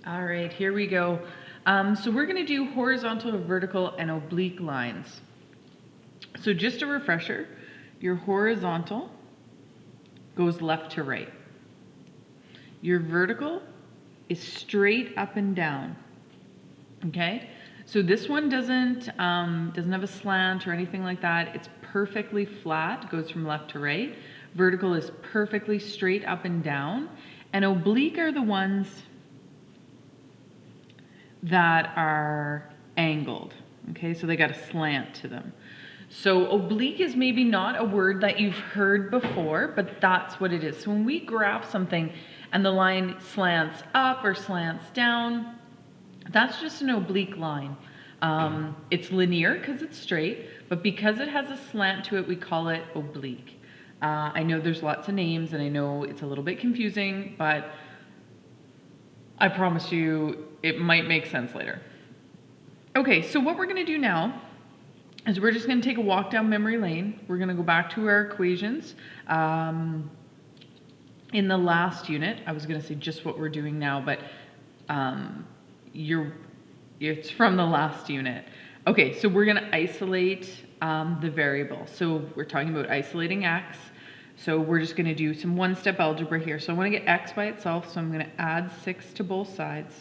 All right, here we go. So we're going to do horizontal, vertical, and oblique lines. So just a refresher, your horizontal goes left to right. Your vertical is straight up and down. Okay, so this one doesn't have a slant or anything like that. It's perfectly flat, goes from left to right. Vertical is perfectly straight up and down, and oblique are the ones that are angled. Okay, so they got a slant to them. So oblique is maybe not a word that you've heard before, but that's what it is. So when we graph something and the line slants up or slants down, that's just an oblique line. It's linear because it's straight, but because it has a slant to it, we call it oblique. I know there's lots of names and I know it's a little bit confusing, but I promise you it might make sense later. Okay, so what we're going to do now is we're just going to take a walk down memory lane. We're going to go back to our equations. In the last unit, I was going to say just what we're doing now, but it's from the last unit. Okay, so we're going to isolate the variable. So we're talking about isolating x. So we're just going to do some one-step algebra here. So I want to get x by itself, so I'm going to add 6 to both sides.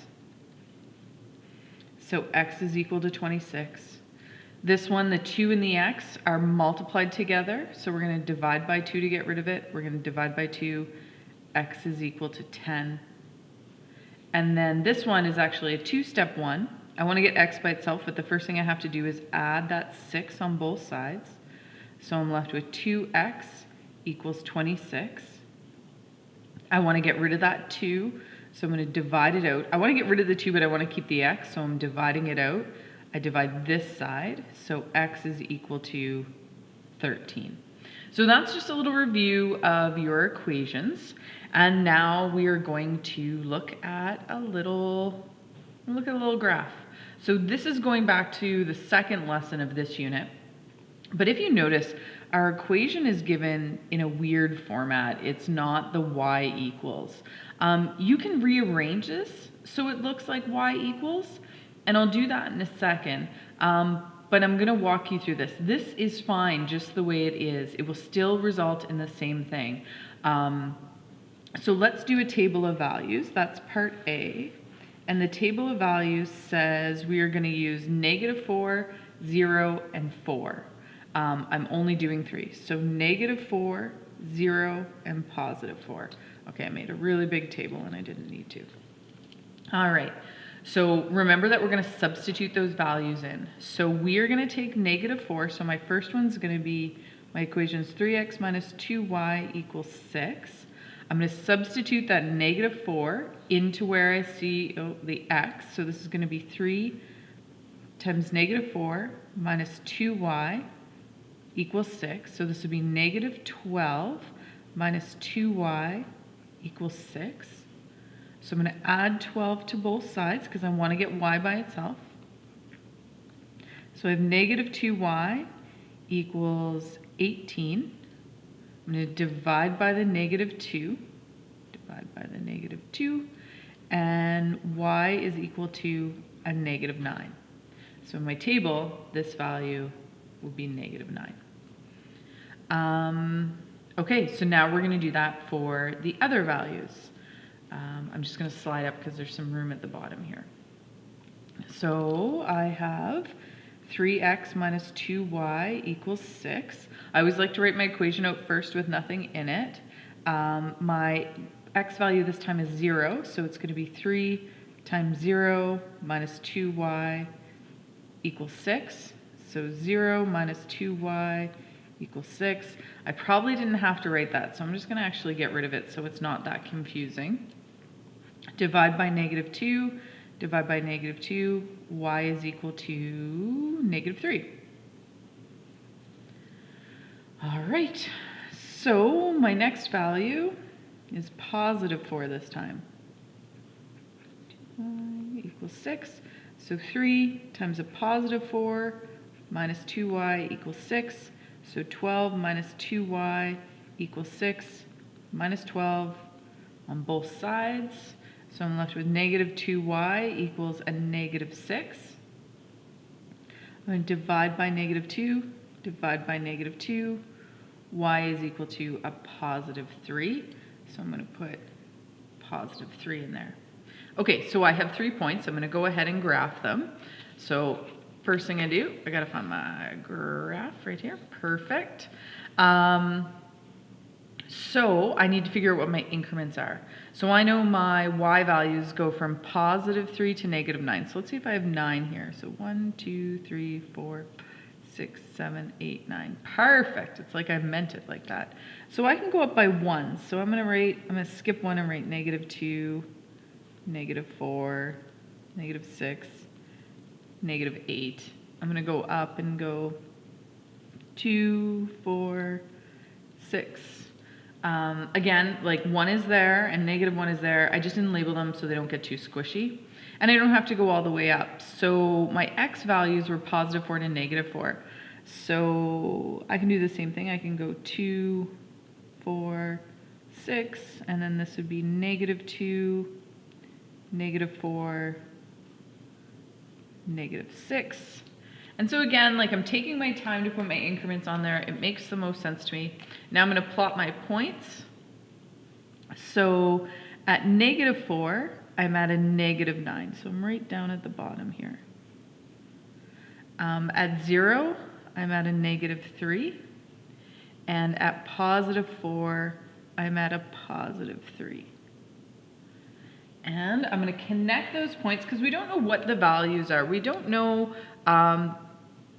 So x is equal to 26. This one, the 2 and the x are multiplied together, so we're going to divide by 2 to get rid of it. We're going to divide by 2. X is equal to 10. And then this one is actually a two-step one. I want to get x by itself, but the first thing I have to do is add that 6 on both sides. So I'm left with 2x equals 26. I want to get rid of that 2, so I'm going to divide it out. I want to get rid of the 2, but I want to keep the x, so I'm dividing it out. I divide this side, so x is equal to 13. So that's just a little review of your equations. And now we are going to look at a little graph. So this is going back to the second lesson of this unit. But if you notice, our equation is given in a weird format. It's not the y equals. You can rearrange this so it looks like y equals, and I'll do that in a second. But I'm going to walk you through this. This is fine just the way it is. It will still result in the same thing. So let's do a table of values. That's part A. And the table of values says we are going to use -4, 0, and 4. I'm only doing 3. So -4, 0, and +4. Okay, I made a really big table and I didn't need to. All right. So remember that we're going to substitute those values in. So we are going to take -4. So my first one's going to be, my equation is 3x minus 2y equals 6. I'm going to substitute that -4 into where I see the x. So this is going to be 3 times -4 minus 2y equals 6. So this would be -12 minus 2y equals 6. So I'm going to add 12 to both sides because I want to get y by itself. So I have -2y equals 18. I'm going to divide by the -2. Divide by the -2. And y is equal to a -9. So in my table, this value would be -9. Okay, so now we're going to do that for the other values. I'm just going to slide up because there's some room at the bottom here. So I have 3x minus 2y equals 6. I always like to write my equation out first with nothing in it. My x value this time is 0, so it's going to be 3 times 0 minus 2y equals 6. So 0 minus 2y equals 6. I probably didn't have to write that, so I'm just going to actually get rid of it so it's not that confusing. Divide by -2, divide by -2, y is equal to -3. All right, so my next value is +4 this time. Y equals 6, so 3 times a +4 minus 2y equals 6. So 12 minus 2y equals 6, minus 12 on both sides. So I'm left with negative 2y equals a negative 6. I'm going to divide by negative 2, divide by negative 2. Y is equal to a positive 3. So I'm going to put positive 3 in there. Okay, so I have 3 points. I'm going to go ahead and graph them. So first thing I do, I got to find my graph right here. Perfect. So I need to figure out what my increments are. So I know my y values go from positive 3 to negative 9. So let's see if I have 9 here. So 1, 2, 3, 4, 6, 7, 8, 9. Perfect. It's like I meant it like that. So I can go up by 1. So I'm going to skip 1 and write negative 2, negative 4, negative 6, negative 8. I'm going to go up and go 2, 4, 6. Again, like 1 is there and negative 1 is there. I just didn't label them so they don't get too squishy. And I don't have to go all the way up. So my x values were positive 4 to negative 4. So I can do the same thing. I can go 2, 4, 6, and then this would be negative 2, negative 4, negative 6. And so again, like I'm taking my time to put my increments on there. It makes the most sense to me. Now I'm going to plot my points. So at negative 4, I'm at a negative 9. So I'm right down at the bottom here. At 0, I'm at a negative 3. And at positive 4, I'm at a positive 3. And I'm going to connect those points because we don't know what the values are. We don't know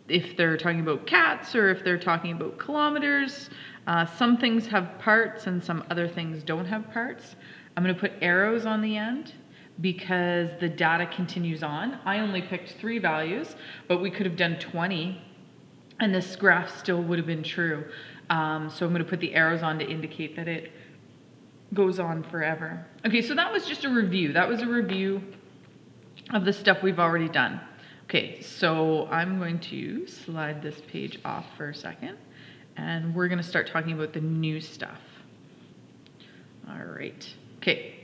if they're talking about cats or if they're talking about kilometers. Some things have parts and some other things don't have parts. I'm going to put arrows on the end because the data continues on. I only picked 3 values, but we could have done 20 and this graph still would have been true. So I'm going to put the arrows on to indicate that it goes on forever. Okay, so that was just a review. That was a review of the stuff we've already done. Okay, so I'm going to slide this page off for a second, and we're going to start talking about the new stuff. All right. Okay,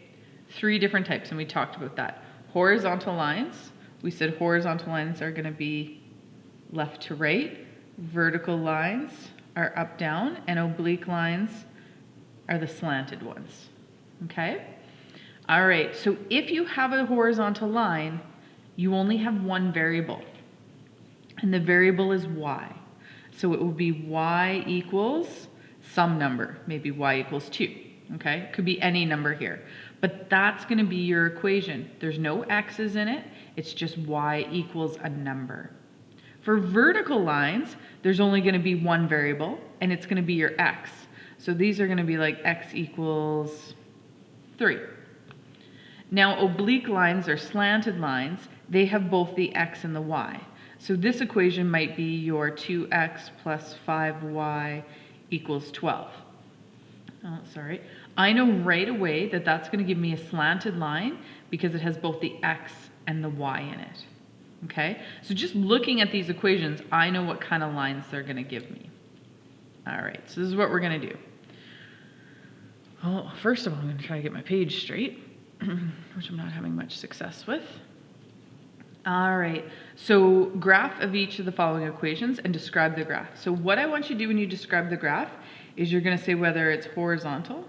3 different types, and we talked about that. Horizontal lines. We said horizontal lines are going to be left to right. Vertical lines are up, down, and oblique lines are the slanted ones. Okay? All right, so if you have a horizontal line, you only have one variable, and the variable is y. So it will be y equals some number, maybe y equals 2, okay? It could be any number here, but that's going to be your equation. There's no x's in it, it's just y equals a number. For vertical lines, there's only going to be one variable, and it's going to be your x. So these are going to be like x equals 3. Now oblique lines or slanted lines, they have both the x and the y. So this equation might be your 2x plus 5y equals 12. Oh, sorry. I know right away that that's going to give me a slanted line because it has both the x and the y in it. Okay? So just looking at these equations, I know what kind of lines they're going to give me. All right, so this is what we're going to do. Well, first of all, I'm going to try to get my page straight, which I'm not having much success with. All right, so graph of each of the following equations and describe the graph. So what I want you to do when you describe the graph is you're going to say whether it's horizontal,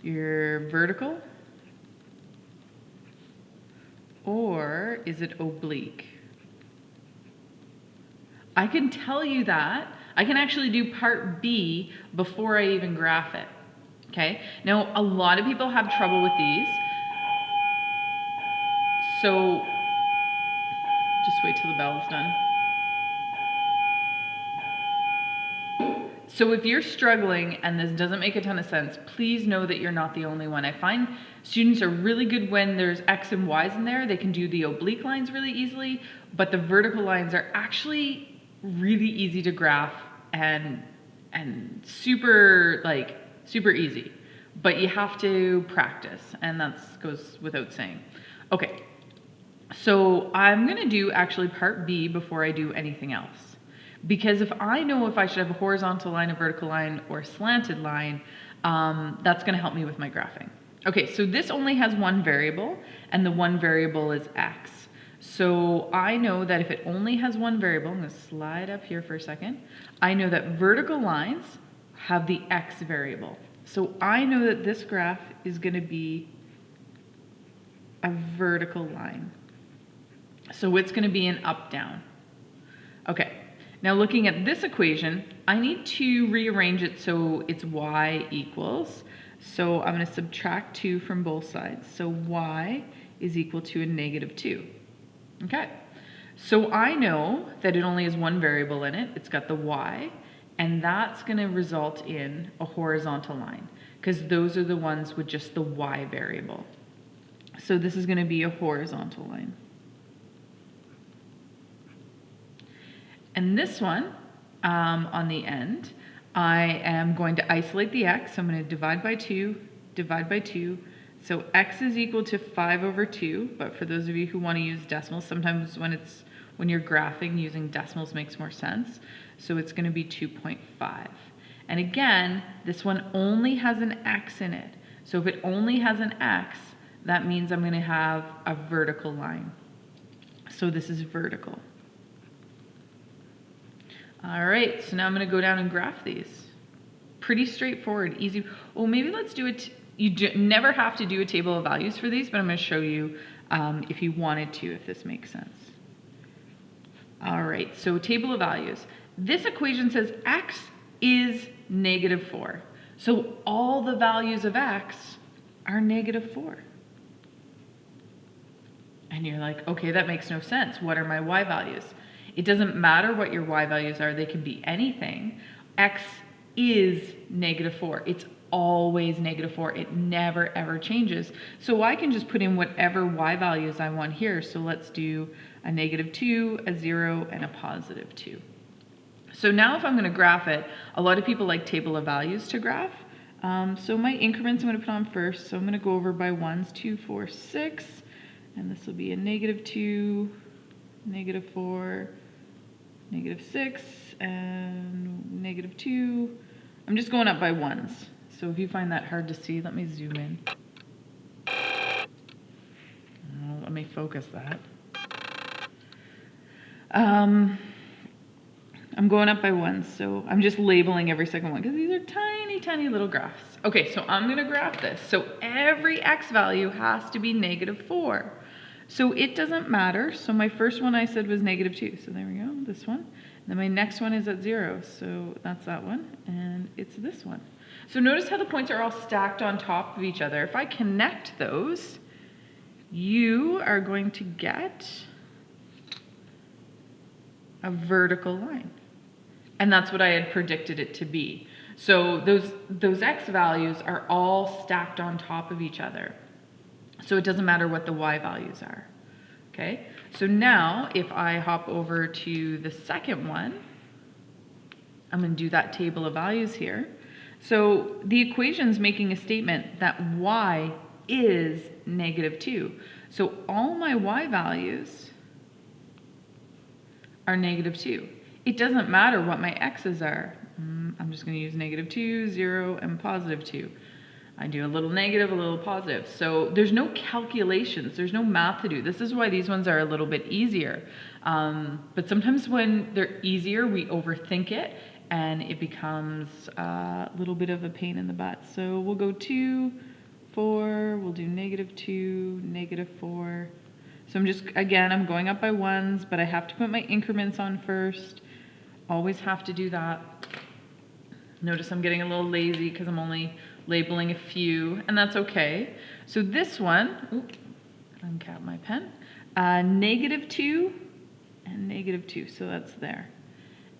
you're vertical, or is it oblique? I can tell you that. I can actually do part B before I even graph it. Okay? Now, a lot of people have trouble with these. So just wait till the bell's done. So if you're struggling and this doesn't make a ton of sense, please know that you're not the only one. I find students are really good when there's X and Y's in there. They can do the oblique lines really easily, but the vertical lines are actually really easy to graph and super easy. But you have to practice, and that goes without saying. Okay, so I'm gonna do actually part B before I do anything else. Because if I know if I should have a horizontal line, a vertical line, or a slanted line, that's going to help me with my graphing. Okay, so this only has one variable, and the one variable is x. So I know that if it only has one variable, I'm going to slide up here for a second, I know that vertical lines have the x variable. So I know that this graph is going to be a vertical line. So it's going to be an up-down. Okay, now looking at this equation, I need to rearrange it so it's y equals. So I'm going to subtract 2 from both sides. So y is equal to a -2. Okay, so I know that it only has one variable in it. It's got the y, and that's going to result in a horizontal line because those are the ones with just the y variable. So this is going to be a horizontal line. And this one, on the end, I am going to isolate the x. So I'm going to divide by 2, divide by 2. So x is equal to 5/2, but for those of you who want to use decimals, sometimes when you're graphing, using decimals makes more sense. So it's going to be 2.5. And again, this one only has an x in it. So if it only has an x, that means I'm going to have a vertical line. So this is vertical. All right, so now I'm going to go down and graph these. Pretty straightforward, easy. Oh, maybe let's do it. You never have to do a table of values for these, but I'm going to show you if you wanted to, if this makes sense. All right, so table of values. This equation says x is -4. So all the values of x are -4. And you're like, okay, that makes no sense. What are my y values? It doesn't matter what your y values are. They can be anything. X is -4. It's always -4. It never, ever changes. So I can just put in whatever y values I want here. So let's do a -2, a 0, and a +2. So now if I'm going to graph it, a lot of people like table of values to graph. So my increments I'm going to put on first. So I'm going to go over by 1s, 2, 4, 6. And this will be a -2, -4, -6, and -2. I'm just going up by 1s. So if you find that hard to see, let me zoom in. Oh, let me focus that. I'm going up by 1s, so I'm just labeling every second one because these are tiny, tiny little graphs. Okay, so I'm going to graph this. So every x value has to be -4. So it doesn't matter. So my first one I said was -2. So there we go, this one. And then my next one is at 0. So that's that one. And it's this one. So notice how the points are all stacked on top of each other. If I connect those, you are going to get a vertical line. And that's what I had predicted it to be. So those x values are all stacked on top of each other. So it doesn't matter what the y values are. Okay? So now if I hop over to the second one, I'm going to do that table of values here. So the equation's making a statement that y is -2. So all my y values are -2. It doesn't matter what my x's are. I'm just going to use -2, 0, and +2. I do a little negative, a little positive. So there's no calculations, there's no math to do. This is why these ones are a little bit easier. But sometimes when they're easier, we overthink it and it becomes a little bit of a pain in the butt. So we'll go 2, 4, we'll do -2, -4. So I'm going up by 1s, but I have to put my increments on first. Always have to do that. Notice I'm getting a little lazy because I'm only labeling a few, and that's okay. So this one, uncap my pen, -2 and -2, so that's there.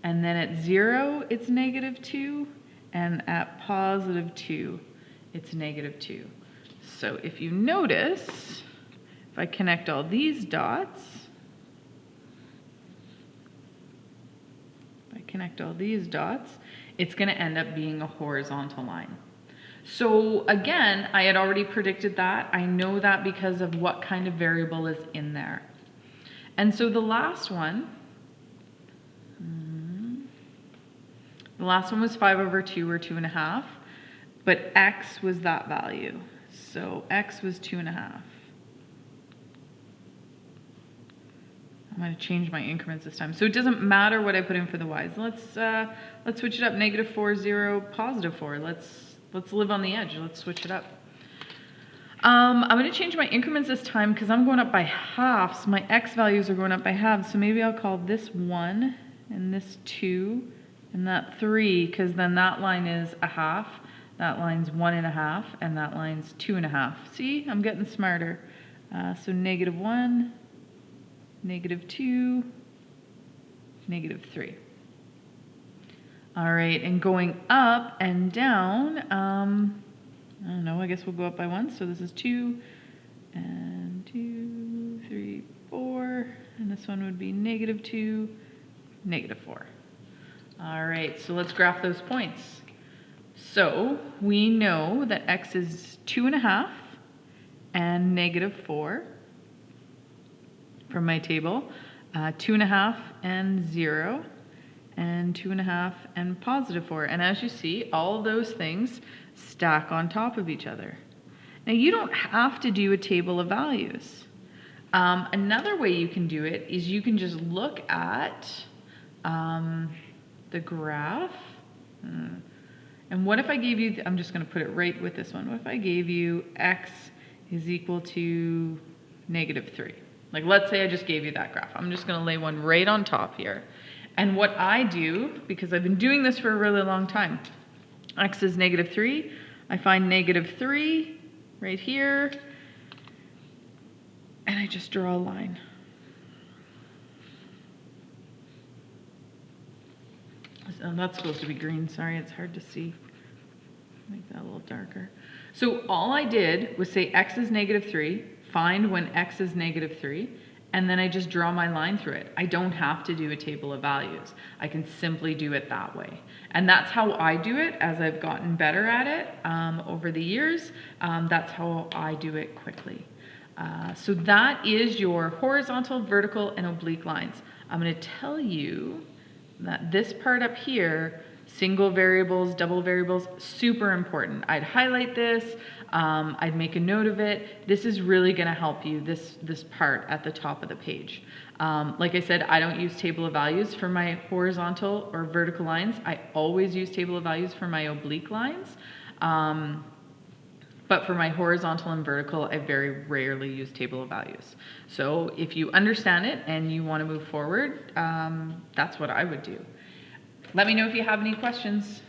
And then at 0, it's -2, and at +2, it's -2. So if you notice, if I connect all these dots, it's going to end up being a horizontal line. So again, I had already predicted that. I know that because of what kind of variable is in there. And so the last one was 5/2 or 2.5, but x was that value. So x was 2.5. I'm going to change my increments this time. So it doesn't matter what I put in for the y's. Let's switch it up. -4, 0, +4. Let's live on the edge. Let's switch it up. I'm going to change my increments this time because I'm going up by halves. My x values are going up by halves. So maybe I'll call this 1 and this 2 and that 3, because then that line is a half, that line's 1.5, and that line's 2.5. See, I'm getting smarter. So -1, -2, -3. All right, and going up and down, I don't know, I guess we'll go up by 1. So this is 2, and 2, 3, 4, and this one would be -2, -4. All right, so let's graph those points. So we know that x is 2.5 and -4 from my table, 2.5 and 0, and 2.5 and +4. And as you see, all those things stack on top of each other. Now you don't have to do a table of values. Another way you can do it is you can just look at the graph. And what if I gave you, I'm just going to put it right with this one. What if I gave you x is equal to -3? Like, let's say I just gave you that graph. I'm just going to lay one right on top here. And what I do, because I've been doing this for a really long time, x is -3. I find -3 right here, and I just draw a line. So that's supposed to be green. Sorry, it's hard to see. Make that a little darker. So all I did was say x is -3, find when x is -3, and then I just draw my line through it. I don't have to do a table of values. I can simply do it that way. And that's how I do it as I've gotten better at it over the years. That's how I do it quickly. So that is your horizontal, vertical, and oblique lines. I'm going to tell you that this part up here, single variables, double variables, super important. I'd highlight this, I'd make a note of it. This is really going to help you, this part at the top of the page. Like I said, I don't use table of values for my horizontal or vertical lines. I always use table of values for my oblique lines. But for my horizontal and vertical, I very rarely use table of values. So if you understand it and you want to move forward, that's what I would do. Let me know if you have any questions.